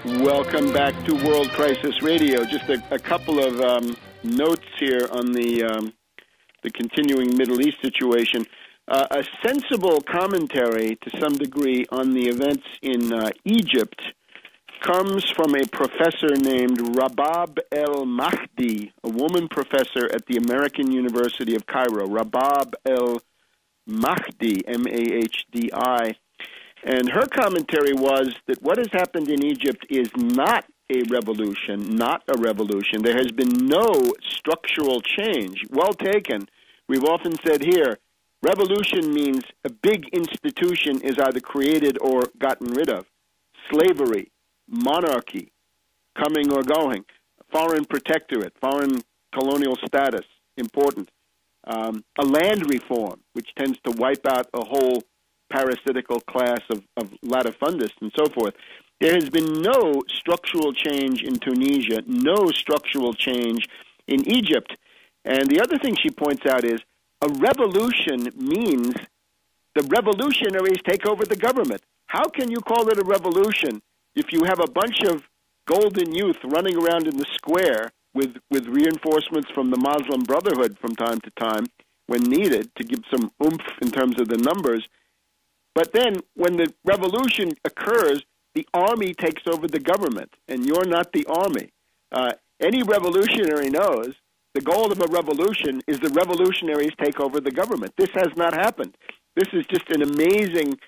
Welcome back to World Crisis Radio. Just a couple of notes here on the continuing Middle East situation. A sensible commentary, to some degree, on the events in Egypt comes from a professor named Rabab el-Mahdi, a woman professor at the American University of Cairo. Rabab el-Mahdi, M-A-H-D-I. And her commentary was that what has happened in Egypt is not a revolution, not a revolution. There has been no structural change. Well taken. We've often said here, revolution means a big institution is either created or gotten rid of. Slavery, monarchy, coming or going, foreign protectorate, foreign colonial status, important. A land reform, which tends to wipe out a whole parasitical class of latifundists and so forth. There has been no structural change in Tunisia, no structural change in Egypt. And the other thing she points out is a revolution means the revolutionaries take over the government. How can you call it a revolution if you have a bunch of golden youth running around in the square with reinforcements from the Muslim Brotherhood from time to time when needed to give some oomph in terms of the numbers? But then when the revolution occurs, the army takes over the government, and you're not the army. Any revolutionary knows the goal of a revolution is the revolutionaries take over the government. This has not happened. This is just an amazing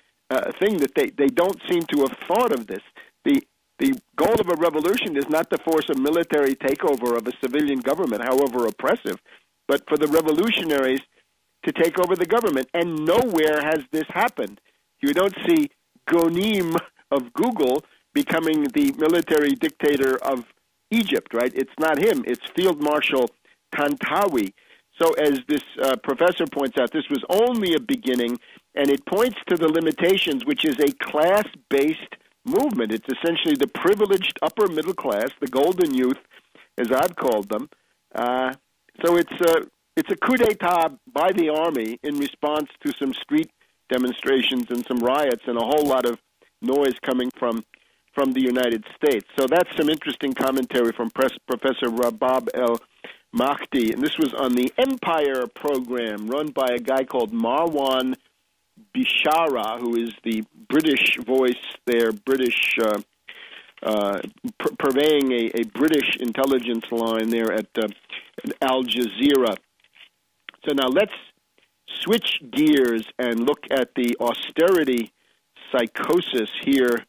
thing that they don't seem to have thought of this. The goal of a revolution is not to force a military takeover of a civilian government, however oppressive, but for the revolutionaries to take over the government. And nowhere has this happened. You don't see Ghonim of Google becoming the military dictator of Egypt, right? It's not him. It's Field Marshal Tantawi. So as this professor points out, this was only a beginning, and it points to the limitations, which is a class-based movement. It's essentially the privileged upper middle class, the golden youth, as I've called them. So it's a coup d'etat by the army in response to some street demonstrations and some riots and a whole lot of noise coming from the United States. So that's some interesting commentary from Professor Rabab el-Mahdi. And this was on the Empire program run by a guy called Marwan Bishara, who is the British voice there, British purveying a British intelligence line there at Al Jazeera. So now let's switch gears and look at the austerity psychosis here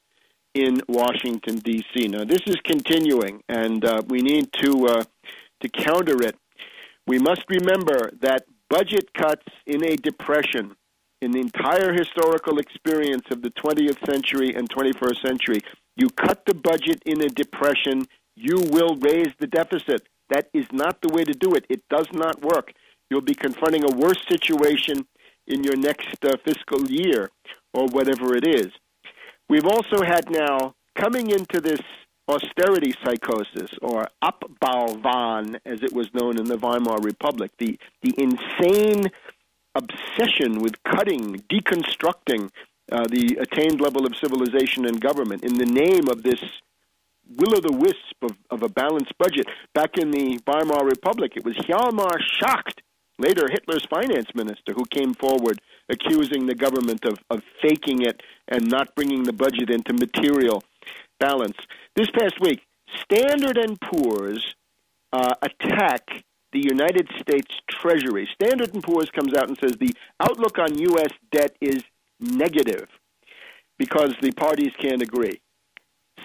in Washington, D.C. Now, this is continuing, and we need to counter it. We must remember that budget cuts in a depression, in the entire historical experience of the 20th century and 21st century, you cut the budget in a depression, you will raise the deficit. That is not the way to do it. It does not work. You'll be confronting a worse situation in your next fiscal year or whatever it is. We've also had now, coming into this austerity psychosis, or Abbauwahn, as it was known in the Weimar Republic, the insane obsession with cutting, deconstructing the attained level of civilization and government in the name of this will-o'-the-wisp of a balanced budget. Back in the Weimar Republic, it was Hjalmar Schacht, later Hitler's finance minister, who came forward accusing the government of faking it and not bringing the budget into material balance. This past week, Standard & Poor's attack the United States Treasury. Standard & Poor's comes out and says the outlook on U.S. debt is negative because the parties can't agree.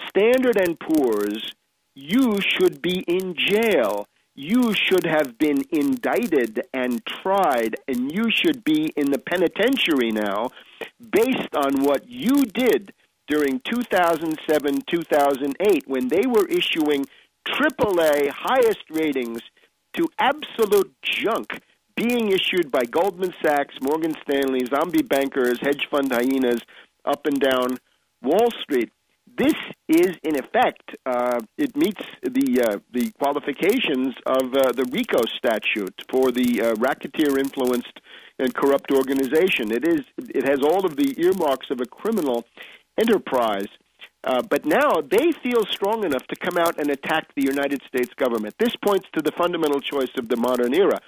Standard & Poor's, you should be in jail. You should have been indicted and tried, and you should be in the penitentiary now based on what you did during 2007, 2008, when they were issuing AAA highest ratings to absolute junk being issued by Goldman Sachs, Morgan Stanley, zombie bankers, hedge fund hyenas up and down Wall Street. This is, in effect, it meets the qualifications of the RICO statute for the racketeer-influenced and corrupt organization. It has all of the earmarks of a criminal enterprise. But now they feel strong enough to come out and attack the United States government. This points to the fundamental choice of the modern era.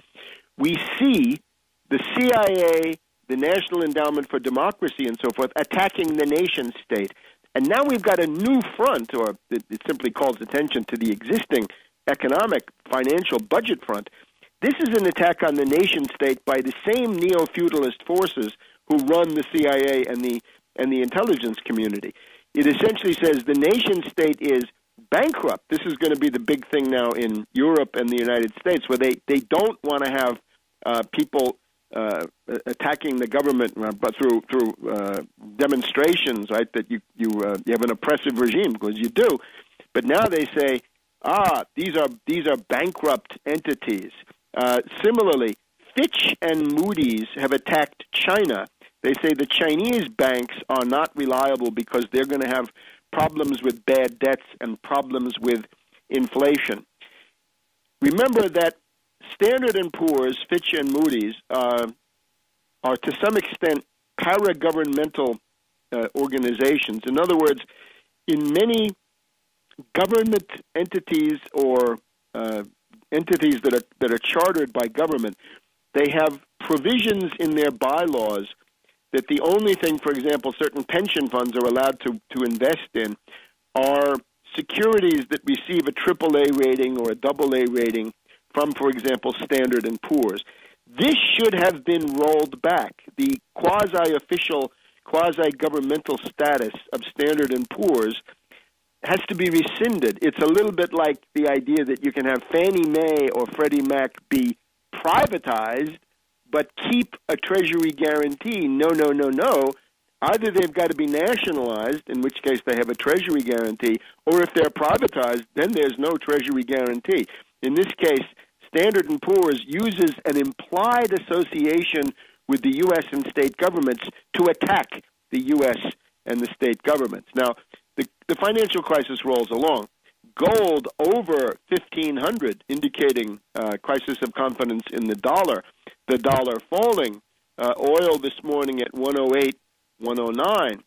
We see the CIA, the National Endowment for Democracy, and so forth, attacking the nation state. And now we've got a new front, or it simply calls attention to the existing economic, financial budget front. This is an attack on the nation state by the same neo-feudalist forces who run the CIA and the intelligence community. It essentially says the nation state is bankrupt. This is going to be the big thing now in Europe and the United States, where they don't want to have people attacking the government, but through demonstrations, right? That you have an oppressive regime, because you do. But now they say, these are bankrupt entities. Similarly, Fitch and Moody's have attacked China. They say the Chinese banks are not reliable because they're going to have problems with bad debts and problems with inflation. Remember that Standard & Poor's, Fitch and Moody's are to some extent para-governmental organizations. In other words, in many government entities or entities that are chartered by government, they have provisions in their bylaws that the only thing, for example, certain pension funds are allowed to invest in are securities that receive a AAA rating or a AA rating from, for example, Standard & Poor's. This should have been rolled back. The quasi-official, quasi-governmental status of Standard & Poor's has to be rescinded. It's a little bit like the idea that you can have Fannie Mae or Freddie Mac be privatized but keep a Treasury guarantee. No. Either they've got to be nationalized, in which case they have a Treasury guarantee, or if they're privatized, then there's no Treasury guarantee. In this case, Standard & Poor's uses an implied association with the U.S. and state governments to attack the U.S. and the state governments. Now, the financial crisis rolls along. Gold over 1,500, indicating crisis of confidence in the dollar. The dollar falling. Oil this morning at 108, 109.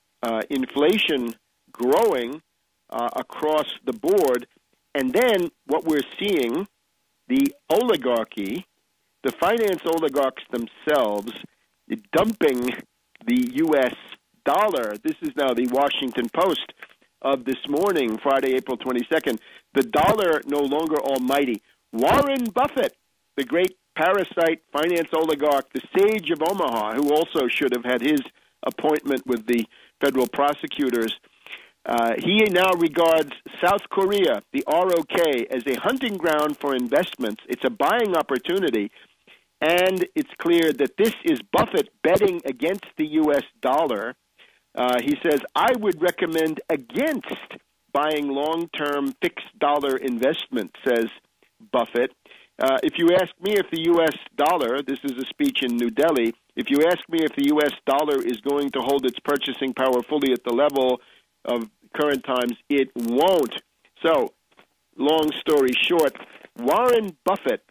Inflation growing across the board. And then what we're seeing, the oligarchy, the finance oligarchs themselves, dumping the U.S. dollar. This is now the Washington Post of this morning, Friday, April 22nd. The dollar no longer almighty. Warren Buffett, the great parasite finance oligarch, the sage of Omaha, who also should have had his appointment with the federal prosecutors, he now regards South Korea, the ROK, as a hunting ground for investments. It's a buying opportunity, and it's clear that this is Buffett betting against the U.S. dollar. He says, I would recommend against buying long-term fixed dollar investment, says Buffett. If you ask me if the U.S. dollar, this is a speech in New Delhi, if you ask me if the U.S. dollar is going to hold its purchasing power fully at the level of current times, it won't. So, long story short, Warren Buffett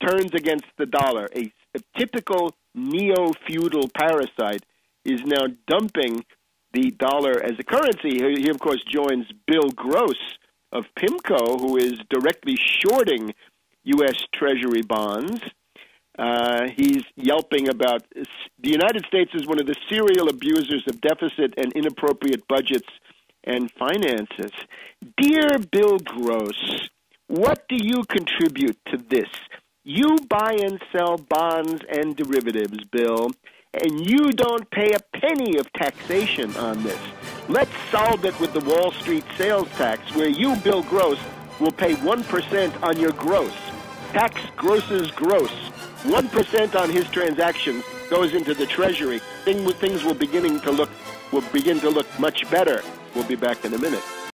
turns against the dollar. A typical neo-feudal parasite is now dumping the dollar as a currency. He, of course, joins Bill Gross of PIMCO, who is directly shorting U.S. Treasury bonds. He's yelping about the United States is one of the serial abusers of deficit and inappropriate budgets and finances. Dear Bill Gross, what do you contribute to this? You buy and sell bonds and derivatives, Bill, and you don't pay a penny of taxation on this. Let's solve it with the Wall Street sales tax, where you, Bill Gross, will pay 1% on your gross. Tax grosses gross. 1% on his transactions goes into the Treasury. Things will begin to look much better. We'll be back in a minute.